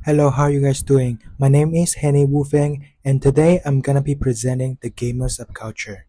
Hello, how are you guys doing? My name is Henny Wu Feng, and today I'm gonna be presenting the gamer subculture.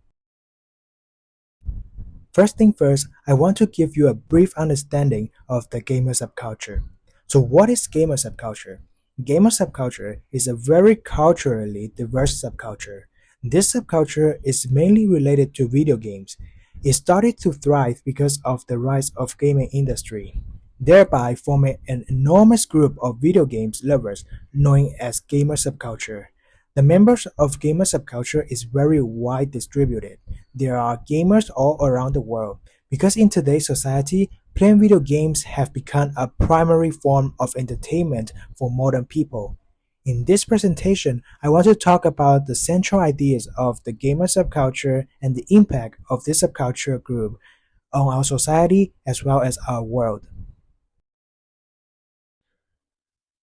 First thing first, I want to give you a brief understanding of the gamer subculture. So, what is gamer subculture? Gamer subculture is a very culturally diverse subculture. This subculture is mainly related to video games. It started to thrive because of the rise of gaming industry, thereby forming an enormous group of video games lovers known as gamer subculture. The members of gamer subculture is very wide distributed. There are gamers all around the world because in today's society, playing video games have become a primary form of entertainment for modern people. In this presentation, I want to talk about the central ideas of the gamer subculture and the impact of this subculture group on our society as well as our world.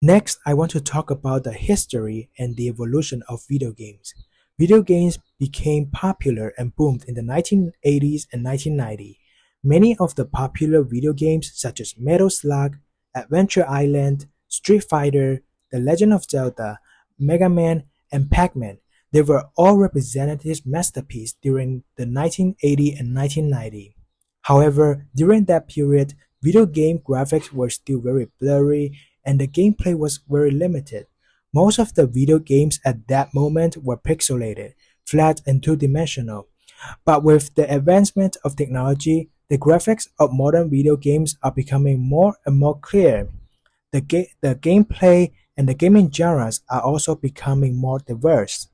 Next, I want to talk about the history and the evolution of video games. Video games became popular and boomed in the 1980s and 1990s. Many of the popular video games such as Metal Slug, Adventure Island, Street Fighter, The Legend of Zelda, Mega Man, and Pac-Man, they were all representative masterpieces during the 1980 and 1990. However, during that period, video game graphics were still very blurry and the gameplay was very limited. Most of the video games at that moment were pixelated, flat and two-dimensional. But with the advancement of technology, the graphics of modern video games are becoming more and more clear. The gameplay and the gaming genres are also becoming more diverse.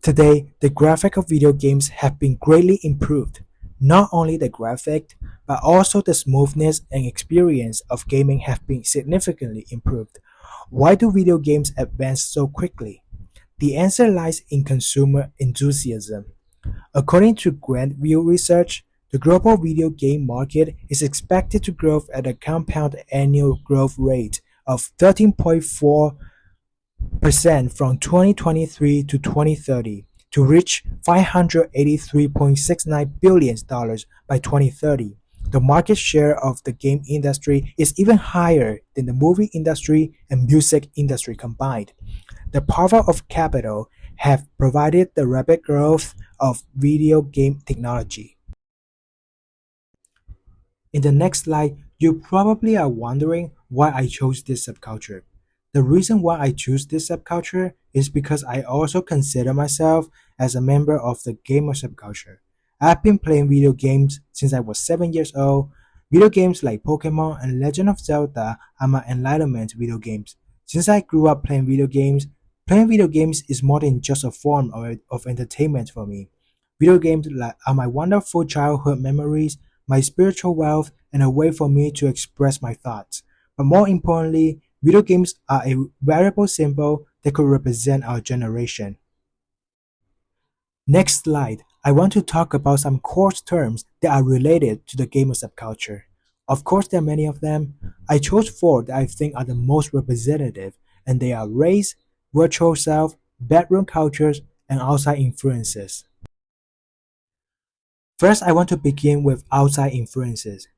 Today, the graphics of video games have been greatly improved. Not only the graphics, but also the smoothness and experience of gaming have been significantly improved. Why do video games advance so quickly? The answer lies in consumer enthusiasm. According to Grandview Research, the global video game market is expected to grow at a compound annual growth rate of 13.4% from 2023 to 2030 to reach $583.69 billion by 2030. The market share of the game industry is even higher than the movie industry and music industry combined. The power of capital have provided the rapid growth of video game technology. In the next slide, you probably are wondering why I chose this subculture. The reason why I choose this subculture is because I also consider myself as a member of the gamer subculture. I've been playing video games since I was 7 years old. Video games like Pokemon and Legend of Zelda are my enlightenment video games. Since I grew up playing video games is more than just a form of entertainment for me. Video games are my wonderful childhood memories, my spiritual wealth, and a way for me to express my thoughts. But more importantly, video games are a variable symbol that could represent our generation. Next slide, I want to talk about some core terms that are related to the gamer subculture. Of course, there are many of them. I chose four that I think are the most representative, and they are race, virtual self, bedroom cultures, and outside influences. First, I want to begin with outside influences.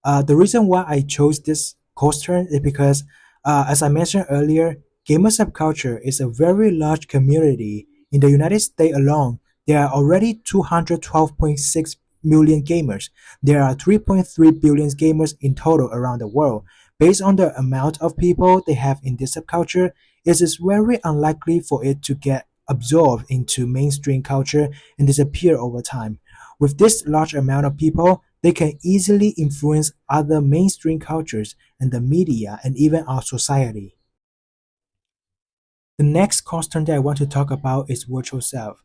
The reason why I chose this course term is because, as I mentioned earlier, gamer subculture is a very large community. In the United States alone, there are already 212.6 million gamers. There are 3.3 billion gamers in total around the world. Based on the amount of people they have in this subculture, it is very unlikely for it to get absorbed into mainstream culture and disappear over time. With this large amount of people, they can easily influence other mainstream cultures and the media and even our society. The next course term that I want to talk about is virtual self.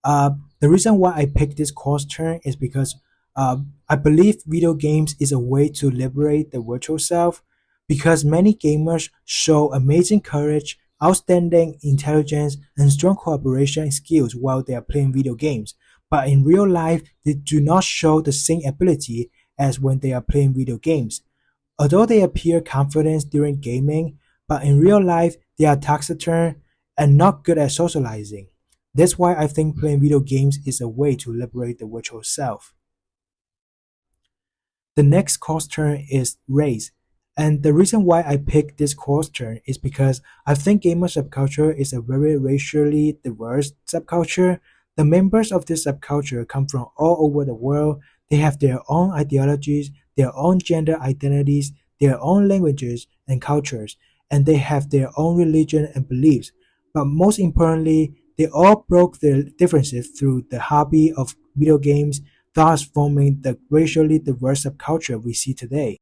The reason why I picked this course term is because I believe video games is a way to liberate the virtual self because many gamers show amazing courage, outstanding intelligence, and strong cooperation skills while they are playing video games. But in real life, they do not show the same ability as when they are playing video games. Although they appear confident during gaming, but in real life, they are taciturn and not good at socializing. That's why I think playing video games is a way to liberate the virtual self. The next course term is race. And the reason why I picked this course turn is because I think gamer subculture is a very racially diverse subculture. The members of this subculture come from all over the world. They have their own ideologies, their own gender identities, their own languages and cultures, and they have their own religion and beliefs. But most importantly, they all broke their differences through the hobby of video games, thus forming the racially diverse subculture we see today.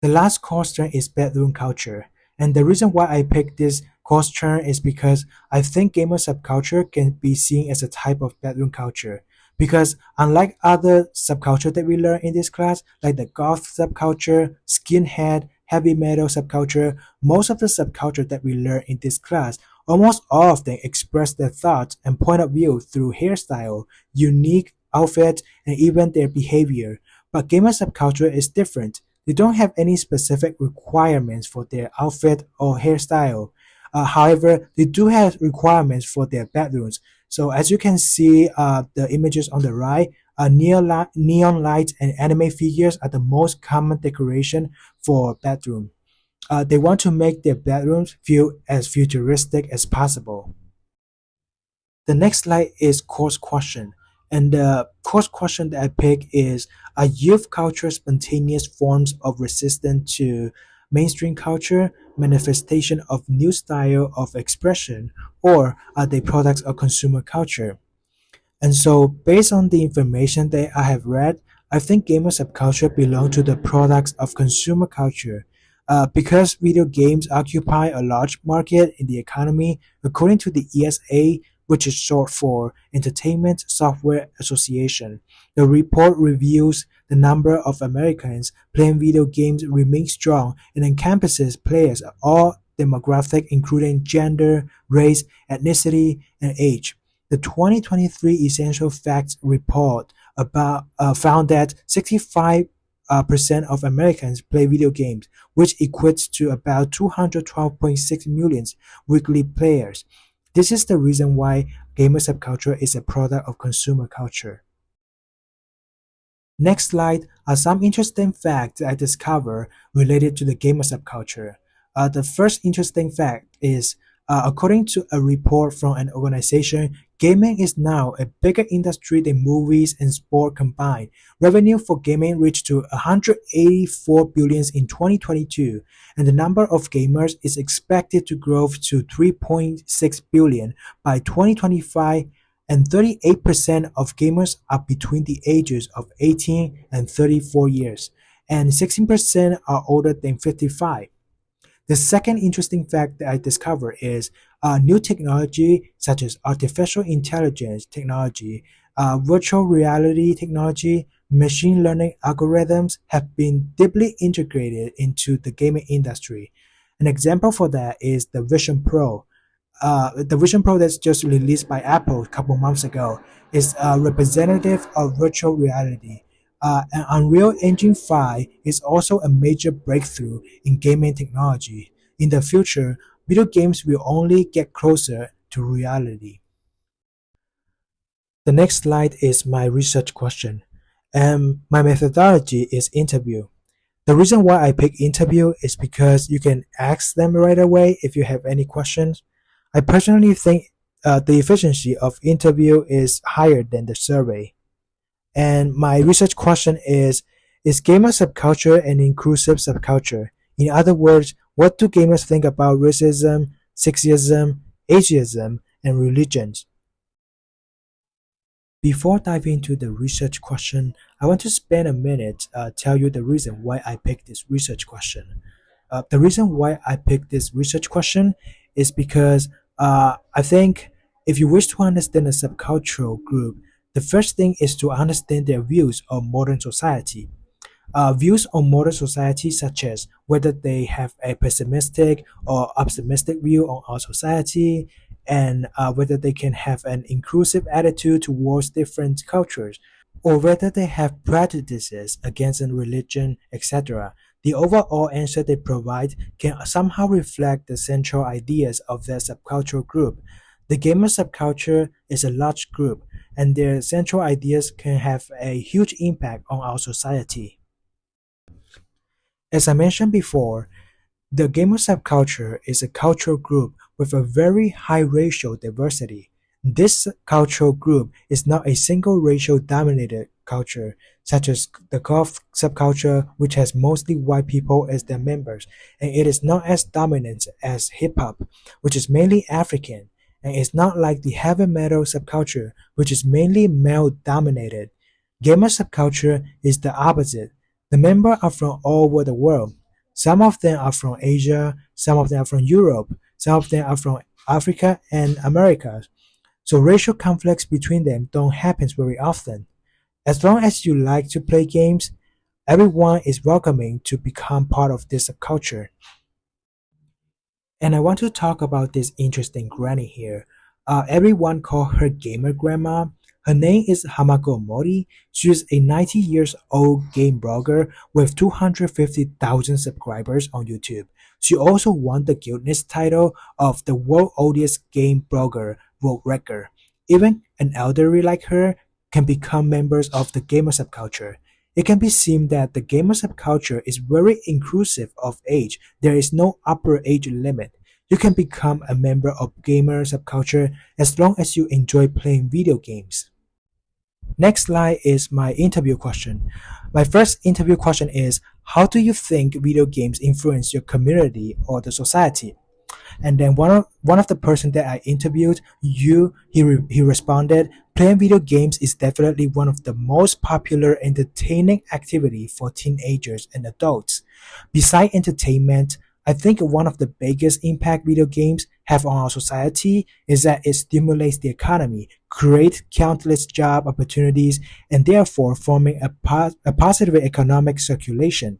The last course trend is bedroom culture, and the reason why I picked this course trend is because I think gamer subculture can be seen as a type of bedroom culture. Because unlike other subculture that we learn in this class, like the goth subculture, skinhead, heavy metal subculture, most of the subculture that we learn in this class, almost all of them express their thoughts and point of view through hairstyle, unique outfits, and even their behavior. But gamer subculture is different. They don't have any specific requirements for their outfit or hairstyle. However, they do have requirements for their bedrooms. So as you can see, the images on the right, neon lights and anime figures are the most common decoration for bedroom. They want to make their bedrooms feel as futuristic as possible. The next slide is course question. And the course question that I pick is, are youth culture spontaneous forms of resistance to mainstream culture, manifestation of new style of expression, or are they products of consumer culture? And so, based on the information that I have read, I think gamer subculture belong to the products of consumer culture. Because video games occupy a large market in the economy, according to the ESA, which is short for Entertainment Software Association, the report reviews the number of Americans playing video games remains strong and encompasses players of all demographic including gender, race, ethnicity, and age. The 2023 Essential Facts report found that 65% of Americans play video games, which equates to about 212.6 million weekly players. This is the reason why gamer subculture is a product of consumer culture. Next slide are some interesting facts I discovered related to the gamer subculture. The first interesting fact is, according to a report from an organization, gaming is now a bigger industry than movies and sport combined. Revenue for gaming reached to 184 billion in 2022, and the number of gamers is expected to grow to 3.6 billion by 2025, and 38% of gamers are between the ages of 18 and 34 years, and 16% are older than 55. The second interesting fact that I discovered is new technology such as artificial intelligence technology, virtual reality technology, machine learning algorithms have been deeply integrated into the gaming industry. An example for that is the Vision Pro. The Vision Pro that's just released by Apple a couple months ago is a representative of virtual reality. And Unreal Engine 5 is also a major breakthrough in gaming technology. In the future, video games will only get closer to reality. The next slide is my research question. And my methodology is interview. The reason why I pick interview is because you can ask them right away if you have any questions. I personally think the efficiency of interview is higher than the survey. And my research question is gamer subculture an inclusive subculture? In other words, what do gamers think about racism, sexism, ageism, and religions? Before diving into the research question, I want to spend a minute tell you the reason why I picked this research question. The reason why I picked this research question is because I think if you wish to understand a subcultural group, the first thing is to understand their views on modern society. Views on modern society, such as whether they have a pessimistic or optimistic view on our society, and whether they can have an inclusive attitude towards different cultures, or whether they have prejudices against a religion, etc. The overall answer they provide can somehow reflect the central ideas of their subcultural group. The gamer subculture is a large group, and their central ideas can have a huge impact on our society. As I mentioned before, the gamer subculture is a cultural group with a very high racial diversity. This cultural group is not a single racial dominated culture, such as the goth subculture, which has mostly white people as their members, and it is not as dominant as hip hop, which is mainly African, and it's not like the heavy metal subculture, which is mainly male dominated. Gamer subculture is the opposite. The members are from all over the world. Some of them are from Asia, some of them are from Europe, some of them are from Africa and America. So racial conflicts between them don't happen very often. As long as you like to play games, everyone is welcoming to become part of this culture. And I want to talk about this interesting granny here. Everyone call her gamer grandma. Her name is Hamako Mori. She is a 90 years old game blogger with 250,000 subscribers on YouTube. She also won the Guinness title of the world oldest game blogger world record. Even an elderly like her can become members of the gamer subculture. It can be seen that the gamer subculture is very inclusive of age. There is no upper age limit. You can become a member of gamer subculture as long as you enjoy playing video games. Next slide is my interview question. My first interview question is, how do you think video games influence your community or the society? And then one of the person that I interviewed, he responded, playing video games is definitely one of the most popular entertaining activity for teenagers and adults. Besides entertainment, I think one of the biggest impact video games have on our society is that it stimulates the economy, create countless job opportunities, and therefore forming a positive economic circulation.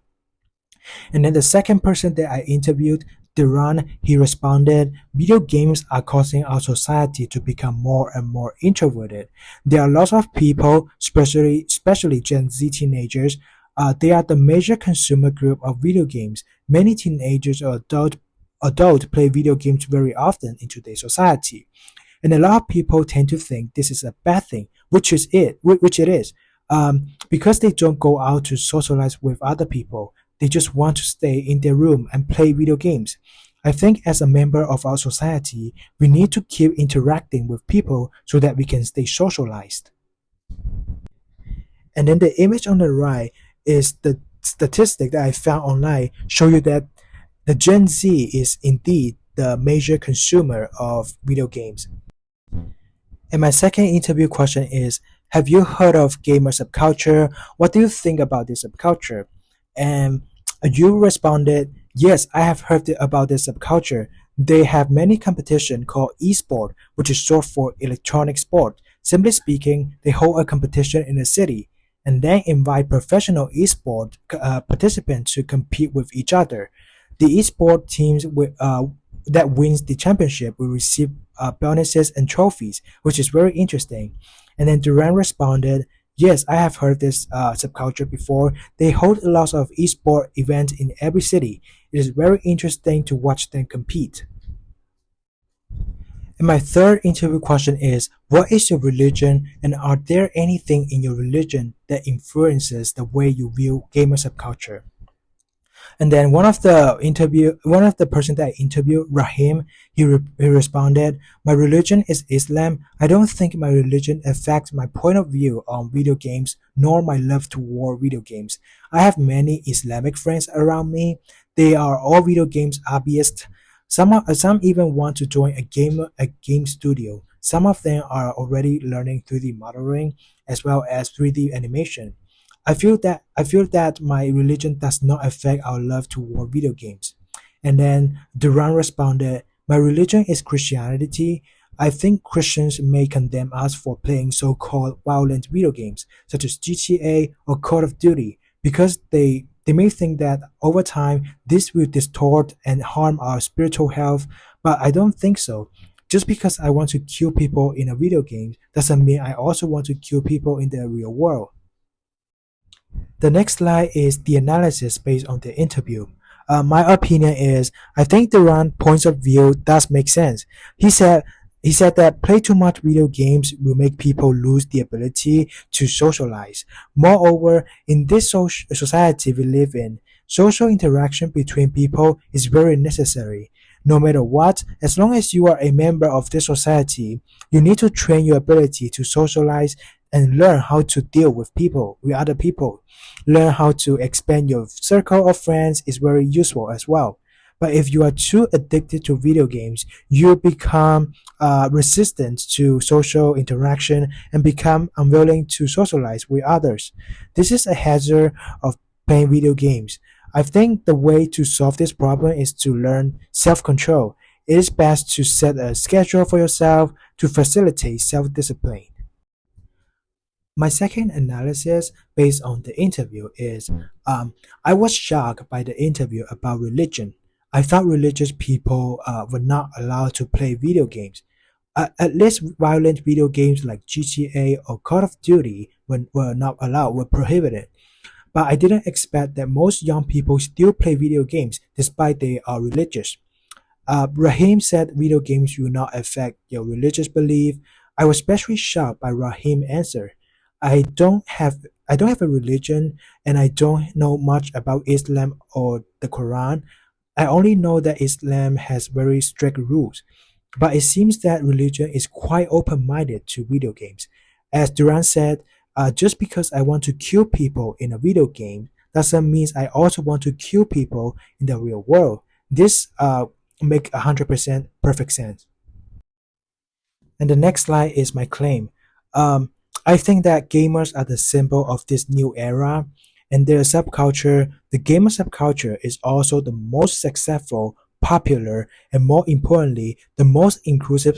And then the second person that I interviewed, Duran, he responded, video games are causing our society to become more and more introverted. There are lots of people, especially Gen Z teenagers, they are the major consumer group of video games. Many teenagers or adult play video games very often in today's society. And a lot of people tend to think this is a bad thing, which it is, because they don't go out to socialize with other people. They just want to stay in their room and play video games. I think as a member of our society, we need to keep interacting with people so that we can stay socialized. And then the image on the right is the statistic that I found online show you that the Gen Z is indeed the major consumer of video games. And my second interview question is, have you heard of gamer subculture? What do you think about this subculture? And you responded, yes, I have heard about this subculture. They have many competition called esport, which is short for electronic sport. Simply speaking, they hold a competition in a city and then invite professional esport participants to compete with each other. The esport teams that wins the championship will receive bonuses and trophies, which is very interesting. And then Duran responded, yes, I have heard this subculture before. They hold lots of esport events in every city. It is very interesting to watch them compete. And my third interview question is, what is your religion, and are there anything in your religion that influences the way you view gamer subculture? And then one of the person that I interviewed, Rahim, he responded, my religion is Islam. I don't think my religion affects my point of view on video games nor my love toward video games. I have many Islamic friends around me. They are all video games hobbyists. Some even want to join a game studio. Some of them are already learning 3D modeling as well as 3D animation. I feel that my religion does not affect our love toward video games. And then Duran responded, my religion is Christianity. I think Christians may condemn us for playing so-called violent video games, such as GTA or Call of Duty, because they may think that over time this will distort and harm our spiritual health, but I don't think so. Just because I want to kill people in a video game doesn't mean I also want to kill people in the real world. The next slide is the analysis based on the interview. My opinion is, I think Duran's points of view does make sense. He said that play too much video games will make people lose the ability to socialize. Moreover, in this society we live in, Social interaction between people is very necessary. No matter what, as long as you are a member of this society, you need to train your ability to socialize and learn how to deal with people, with other people. Learn how to expand your circle of friends is very useful as well. But if you are too addicted to video games, you become resistant to social interaction and become unwilling to socialize with others. This is a hazard of playing video games. I think the way to solve this problem is to learn self control. It is best to set a schedule for yourself to facilitate self discipline. My second analysis based on the interview is I was shocked by the interview about religion. I thought religious people were not allowed to play video games. At least violent video games like GTA or Call of Duty were not allowed, were prohibited. But I didn't expect that most young people still play video games despite they are religious. Rahim said video games will not affect your religious belief. I was especially shocked by Rahim's answer. I don't have I don't have a religion and I don't know much about Islam or the Quran. I only know that Islam has very strict rules. But it seems that religion is quite open-minded to video games. As Duran said, just because I want to kill people in a video game doesn't mean I also want to kill people in the real world. This make 100% perfect sense. And the next slide is my claim. I think that gamers are the symbol of this new era, and their subculture, the gamer subculture, is also the most successful, popular, and more importantly, the most inclusive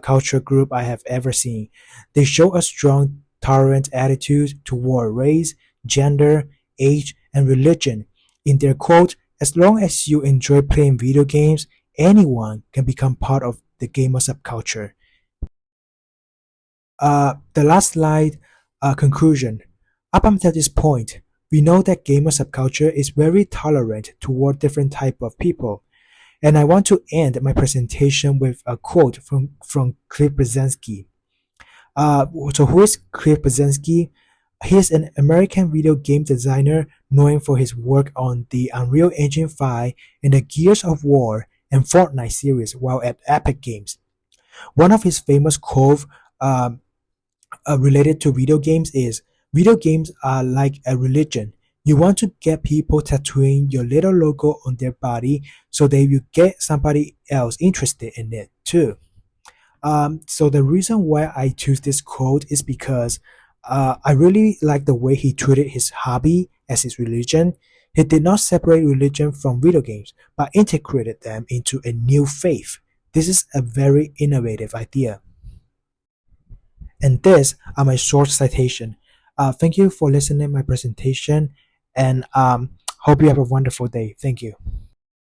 culture group I have ever seen. They show a strong, tolerant attitude toward race, gender, age, and religion. In their quote, as long as you enjoy playing video games, anyone can become part of the gamer subculture. The last slide, conclusion. Up until this point, we know that gamer subculture is very tolerant toward different type of people. And I want to end my presentation with a quote from Cliff Bleszinski. So who is Cliff Bleszinski? He is an American video game designer known for his work on the Unreal Engine 5 and the Gears of War and Fortnite series while at Epic Games. One of his famous quotes related to video games is, video games are like a religion. You want to get people tattooing your little logo on their body so that you get somebody else interested in it too. So the reason why I choose this quote is because I really like the way he treated his hobby as his religion. He did not separate religion from video games, but integrated them into a new faith. This is a very innovative idea. And these are my short citation. Thank you for listening to my presentation, and hope you have a wonderful day. Thank you.